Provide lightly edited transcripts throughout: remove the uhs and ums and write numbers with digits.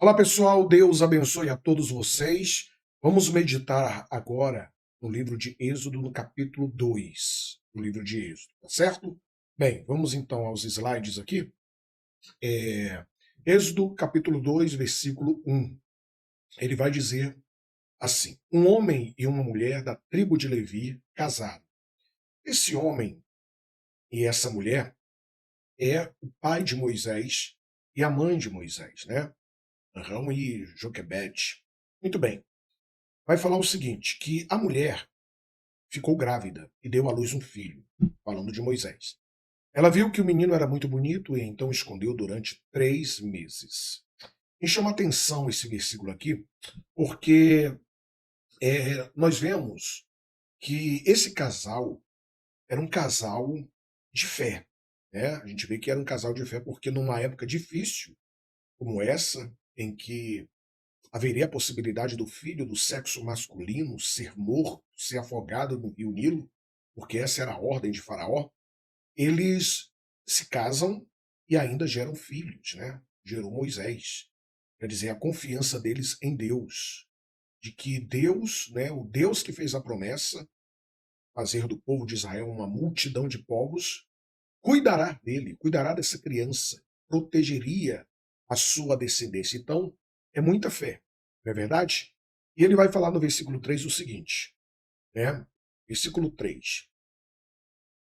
Olá pessoal, Deus abençoe a todos vocês. Vamos meditar agora no livro de Êxodo, no capítulo 2 do livro de Êxodo, tá certo? Bem, vamos então aos slides aqui. Êxodo, capítulo 2, versículo 1. Ele vai dizer assim: um homem e uma mulher da tribo de Levi casaram. Esse homem e essa mulher é o pai de Moisés e a mãe de Moisés, né? Arão e Joquebede. Muito bem. Vai falar o seguinte, que a mulher ficou grávida e deu à luz um filho, falando de Moisés. Ela viu que o menino era muito bonito e então escondeu durante 3 meses. Me chama a atenção esse versículo aqui, porque nós vemos que esse casal era um casal de fé. Né? A gente vê que era um casal de fé porque numa época difícil como essa, em que haveria a possibilidade do filho do sexo masculino ser morto, ser afogado no rio Nilo, porque essa era a ordem de Faraó. Eles se casam e ainda geram filhos, né? Gerou Moisés. Quer dizer, a confiança deles em Deus, de que Deus, né, o Deus que fez a promessa, fazer do povo de Israel uma multidão de povos, cuidará dele, cuidará dessa criança, protegeria a sua descendência. Então, é muita fé, não é verdade? E ele vai falar no versículo 3 o seguinte, né? Versículo 3.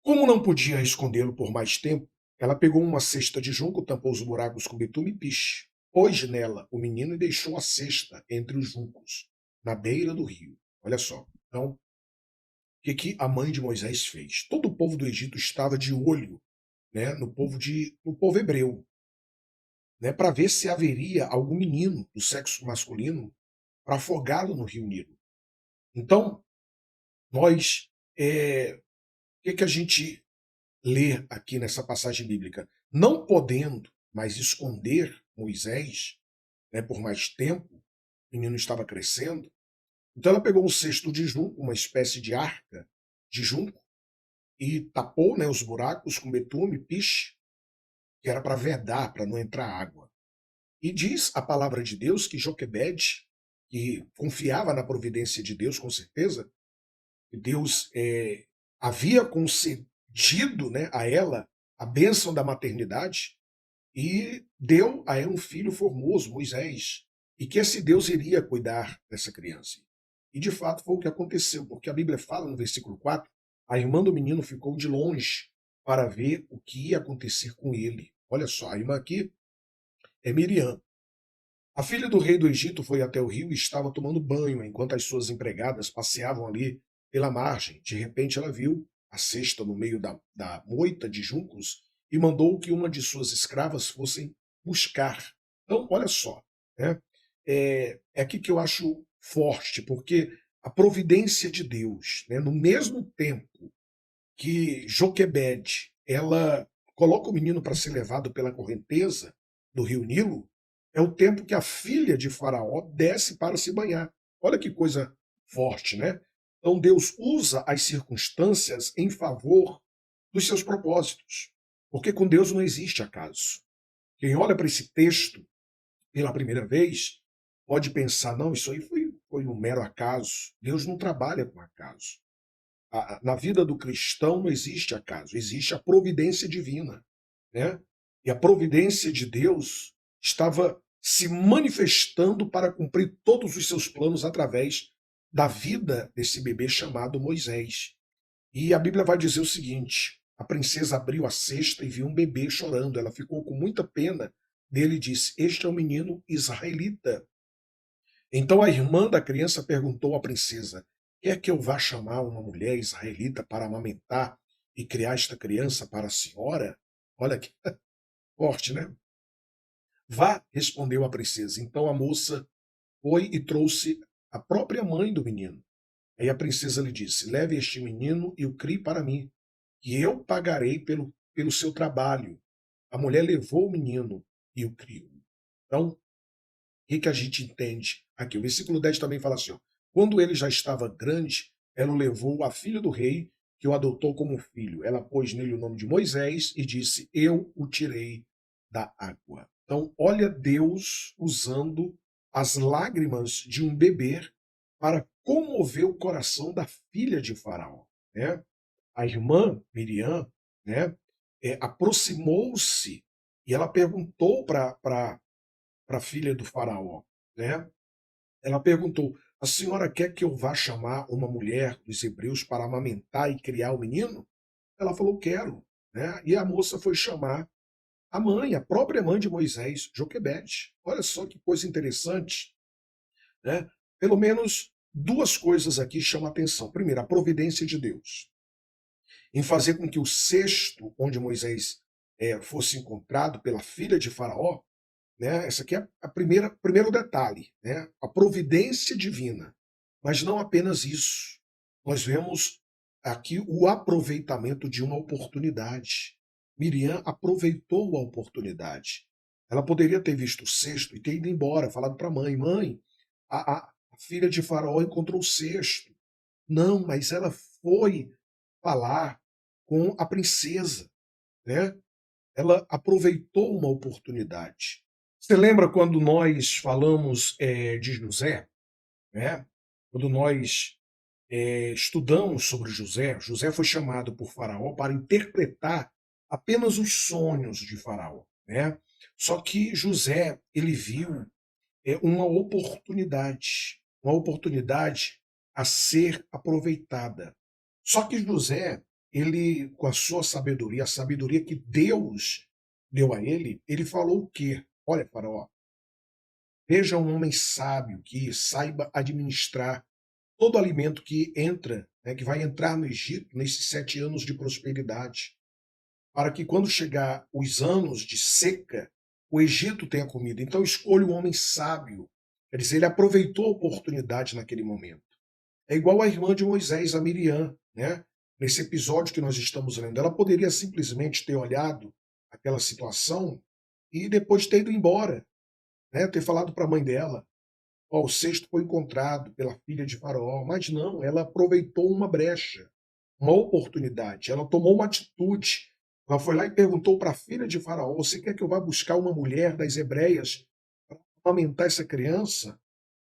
Como não podia escondê-lo por mais tempo, ela pegou uma cesta de junco, tampou os buracos com betume e piche, pôs nela o menino e deixou a cesta entre os juncos, na beira do rio. Olha só. Então, o que a mãe de Moisés fez? Todo o povo do Egito estava de olho, né, no povo hebreu, né, para ver se haveria algum menino do sexo masculino para afogá-lo no rio Nilo. Então, nós, o que a gente lê aqui nessa passagem bíblica? Não podendo mais esconder Moisés, né, por mais tempo, o menino estava crescendo, então ela pegou um cesto de junco, uma espécie de arca de junco, e tapou, né, os buracos com betume, piche, que era para vedar, para não entrar água. E diz a palavra de Deus que Joquebede, que confiava na providência de Deus, com certeza, que Deus havia concedido, né, a ela a bênção da maternidade e deu a ela um filho formoso, Moisés, e que esse Deus iria cuidar dessa criança. E de fato foi o que aconteceu, porque a Bíblia fala no versículo 4, a irmã do menino ficou de longe para ver o que ia acontecer com ele. Olha só, a irmã aqui é Miriam. A filha do rei do Egito foi até o rio e estava tomando banho, enquanto as suas empregadas passeavam ali pela margem. De repente ela viu a cesta no meio da moita de juncos e mandou que uma de suas escravas fossem buscar. Então, olha só, né? É aqui que eu acho forte, porque a providência de Deus, né, no mesmo tempo que Joquebede, ela coloca o menino para ser levado pela correnteza do rio Nilo, é o tempo que a filha de Faraó desce para se banhar. Olha que coisa forte, né? Então Deus usa as circunstâncias em favor dos seus propósitos, porque com Deus não existe acaso. Quem olha para esse texto pela primeira vez pode pensar, não, isso aí foi um mero acaso. Deus não trabalha com acaso. Na vida do cristão não existe acaso, existe a providência divina, né? E a providência de Deus estava se manifestando para cumprir todos os seus planos através da vida desse bebê chamado Moisés. E a Bíblia vai dizer o seguinte: a princesa abriu a cesta e viu um bebê chorando. Ela ficou com muita pena dele e disse: Este é um menino israelita. Então a irmã da criança perguntou à princesa: quer que eu vá chamar uma mulher israelita para amamentar e criar esta criança para a senhora? Olha que forte, né? Vá, respondeu a princesa. Então a moça foi e trouxe a própria mãe do menino. Aí a princesa lhe disse: leve este menino e o crie para mim, que eu pagarei pelo seu trabalho. A mulher levou o menino e o criou. Então, que a gente entende aqui? O versículo 10 também fala assim: ó, quando ele já estava grande, ela o levou à filha do rei, que o adotou como filho. Ela pôs nele o nome de Moisés e disse: eu o tirei da água. Então, olha Deus usando as lágrimas de um bebê para comover o coração da filha de Faraó, né? A irmã Miriam, né, aproximou-se e ela perguntou para a filha do Faraó, né? Ela perguntou: a senhora quer que eu vá chamar uma mulher dos hebreus para amamentar e criar o menino? Ela falou: quero. Né? E a moça foi chamar a mãe, a própria mãe de Moisés, Joquebede. Olha só que coisa interessante. Né? Pelo menos duas coisas aqui chamam a atenção. Primeiro, a providência de Deus em fazer com que o cesto onde Moisés fosse encontrado pela filha de Faraó, né? Essa aqui é a primeiro detalhe, né? A providência divina. Mas não apenas isso. Nós vemos aqui o aproveitamento de uma oportunidade. Miriam aproveitou a oportunidade. Ela poderia ter visto o cesto e ter ido embora, falado para a mãe: mãe, a filha de Faraó encontrou o cesto. Não, mas ela foi falar com a princesa, né? Ela aproveitou uma oportunidade. Você lembra quando nós falamos de José, né? Quando nós estudamos sobre José, José foi chamado por Faraó para interpretar apenas os sonhos de Faraó, né? Só que José, ele viu uma oportunidade a ser aproveitada. Só que José, ele, com a sua sabedoria, a sabedoria que Deus deu a ele falou o quê? Olha, Faraó, veja um homem sábio que saiba administrar todo alimento que entra, né, que vai entrar no Egito nesses 7 anos de prosperidade, para que quando chegar os anos de seca, o Egito tenha comida. Então escolha um homem sábio. Quer dizer, ele aproveitou a oportunidade naquele momento. É igual a irmã de Moisés, a Miriam, né? Nesse episódio que nós estamos lendo. Ela poderia simplesmente ter olhado aquela situação e depois ter ido embora, né? Ter falado para a mãe dela: ó, o cesto foi encontrado pela filha de Faraó. Mas não, ela aproveitou uma brecha, uma oportunidade. Ela tomou uma atitude. Ela foi lá e perguntou para a filha de Faraó: você quer que eu vá buscar uma mulher das hebreias para amamentar essa criança?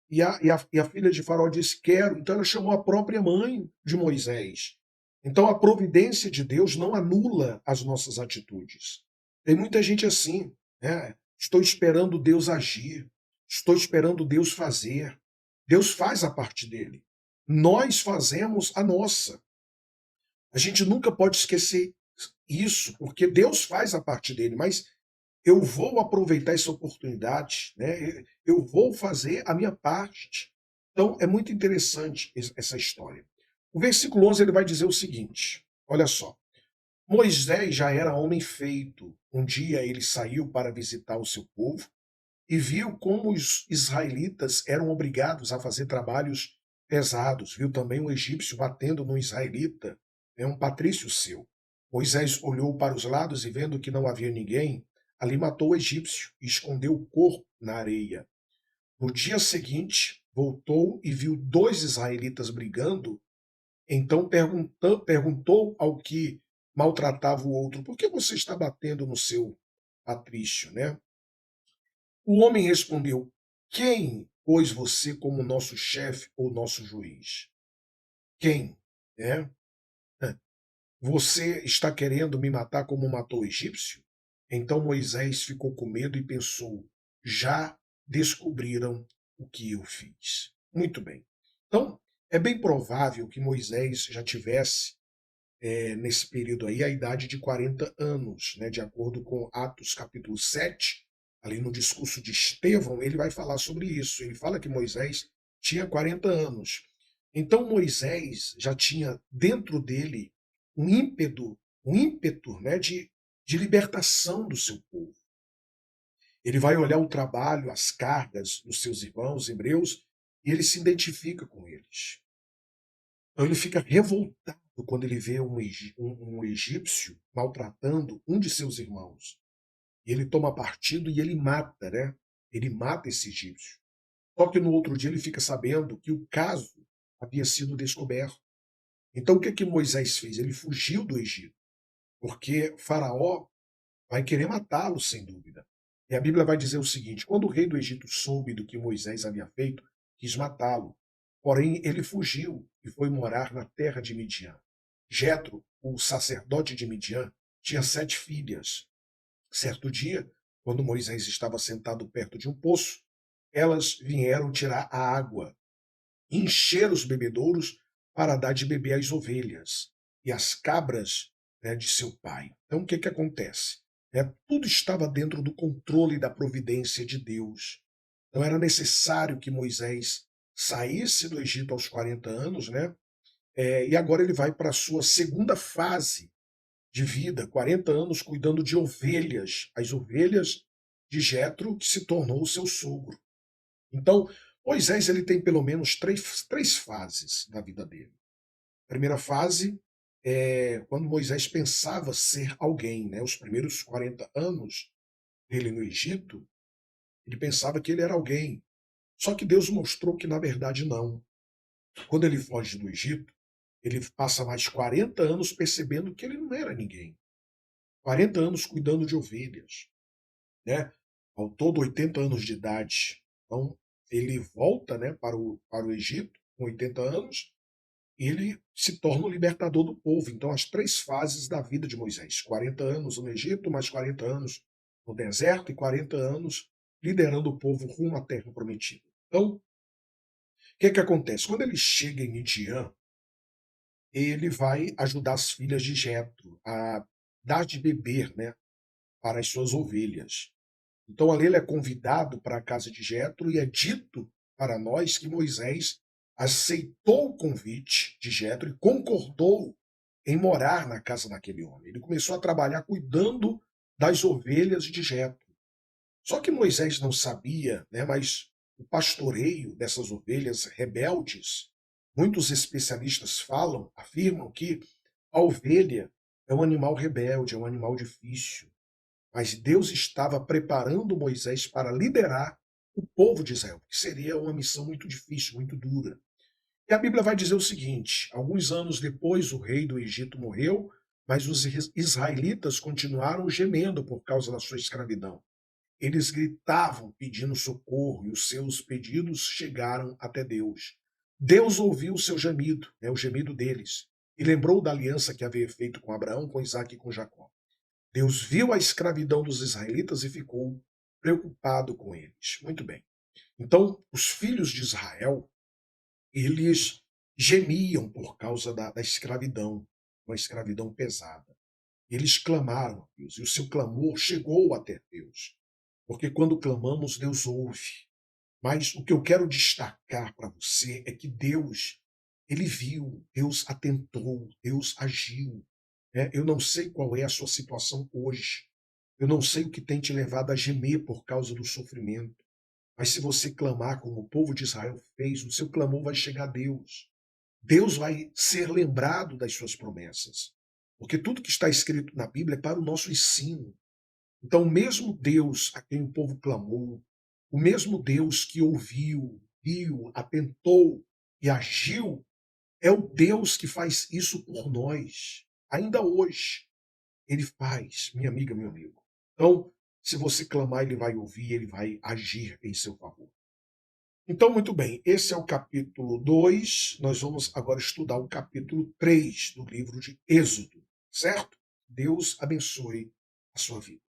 E a filha de Faraó disse: quero. Então ela chamou a própria mãe de Moisés. Então a providência de Deus não anula as nossas atitudes. Tem muita gente assim, né? Estou esperando Deus agir, estou esperando Deus fazer. Deus faz a parte dele. Nós fazemos a nossa. A gente nunca pode esquecer isso, porque Deus faz a parte dele, mas eu vou aproveitar essa oportunidade, né? Eu vou fazer a minha parte. Então, é muito interessante essa história. O versículo 11 ele vai dizer o seguinte: olha só. Moisés já era homem feito. Um dia ele saiu para visitar o seu povo e viu como os israelitas eram obrigados a fazer trabalhos pesados. Viu também um egípcio batendo no israelita, um patrício seu. Moisés olhou para os lados e, vendo que não havia ninguém, ali matou o egípcio e escondeu o corpo na areia. No dia seguinte, voltou e viu dois israelitas brigando. Então perguntou ao que maltratava o outro: por que você está batendo no seu patrício, né? O homem respondeu: quem pôs você como nosso chefe ou nosso juiz? Quem? É? Você está querendo me matar como matou o egípcio? Então Moisés ficou com medo e pensou: já descobriram o que eu fiz. Muito bem. Então, é bem provável que Moisés já tivesse, nesse período aí, a idade de 40 anos, né? De acordo com Atos capítulo 7, ali no discurso de Estevão, ele vai falar sobre isso. Ele fala que Moisés tinha 40 anos. Então Moisés já tinha dentro dele um ímpeto, né, de libertação do seu povo. Ele vai olhar o trabalho, as cargas dos seus irmãos hebreus e ele se identifica com eles. Então ele fica revoltado quando ele vê um egípcio maltratando um de seus irmãos. E ele toma partido e ele mata, né? Ele mata esse egípcio. Só que no outro dia ele fica sabendo que o caso havia sido descoberto. Então o que que Moisés fez? Ele fugiu do Egito, porque Faraó vai querer matá-lo sem dúvida. E a Bíblia vai dizer o seguinte: quando o rei do Egito soube do que Moisés havia feito, quis matá-lo. Porém, ele fugiu e foi morar na terra de Midian. Jetro, o sacerdote de Midian, tinha 7 filhas. Certo dia, quando Moisés estava sentado perto de um poço, elas vieram tirar a água, encher os bebedouros para dar de beber às ovelhas e às cabras, né, de seu pai. Então, o que, que acontece? Tudo estava dentro do controle da providência de Deus. Então, era necessário que Moisés saísse do Egito aos 40 anos, né? E agora ele vai para a sua segunda fase de vida, 40 anos cuidando de ovelhas, as ovelhas de Jetro, que se tornou o seu sogro. Então, Moisés ele tem pelo menos três fases na vida dele. A primeira fase é quando Moisés pensava ser alguém, né? Os primeiros 40 anos dele no Egito, ele pensava que ele era alguém. Só que Deus mostrou que, na verdade, não. Quando ele foge do Egito, ele passa mais 40 anos percebendo que ele não era ninguém. 40 anos cuidando de ovelhas, né? Ao todo 80 anos de idade. Então, ele volta, né, para o Egito com 80 anos e ele se torna o libertador do povo. Então, as três fases da vida de Moisés: 40 anos no Egito, mais 40 anos no deserto e 40 anos liderando o povo rumo à terra prometida. Então, o que acontece? Quando ele chega em Midian, ele vai ajudar as filhas de Jetro a dar de beber, né, para as suas ovelhas. Então ali ele é convidado para a casa de Jetro e é dito para nós que Moisés aceitou o convite de Jetro e concordou em morar na casa daquele homem. Ele começou a trabalhar cuidando das ovelhas de Jetro. Só que Moisés não sabia, né, mas o pastoreio dessas ovelhas rebeldes, muitos especialistas falam, afirmam que a ovelha é um animal rebelde, é um animal difícil. Mas Deus estava preparando Moisés para liderar o povo de Israel, que seria uma missão muito difícil, muito dura. E a Bíblia vai dizer o seguinte: alguns anos depois, o rei do Egito morreu, mas os israelitas continuaram gemendo por causa da sua escravidão. Eles gritavam pedindo socorro e os seus pedidos chegaram até Deus. Deus ouviu o seu gemido, né, o gemido deles, e lembrou da aliança que havia feito com Abraão, com Isaque e com Jacó. Deus viu a escravidão dos israelitas e ficou preocupado com eles. Muito bem. Então, os filhos de Israel, eles gemiam por causa da escravidão, uma escravidão pesada. Eles clamaram a Deus, e o seu clamor chegou até Deus. Porque quando clamamos, Deus ouve. Mas o que eu quero destacar para você é que Deus, ele viu, Deus atentou, Deus agiu. Eu não sei qual é a sua situação hoje. Eu não sei o que tem te levado a gemer por causa do sofrimento. Mas se você clamar como o povo de Israel fez, o seu clamor vai chegar a Deus. Deus vai ser lembrado das suas promessas. Porque tudo que está escrito na Bíblia é para o nosso ensino. Então, o mesmo Deus a quem o povo clamou, o mesmo Deus que ouviu, viu, atentou e agiu, é o Deus que faz isso por nós. Ainda hoje, ele faz, minha amiga, meu amigo. Então, se você clamar, ele vai ouvir, ele vai agir em seu favor. Então, muito bem, esse é o capítulo 2. Nós vamos agora estudar o capítulo 3 do livro de Êxodo, certo? Deus abençoe a sua vida.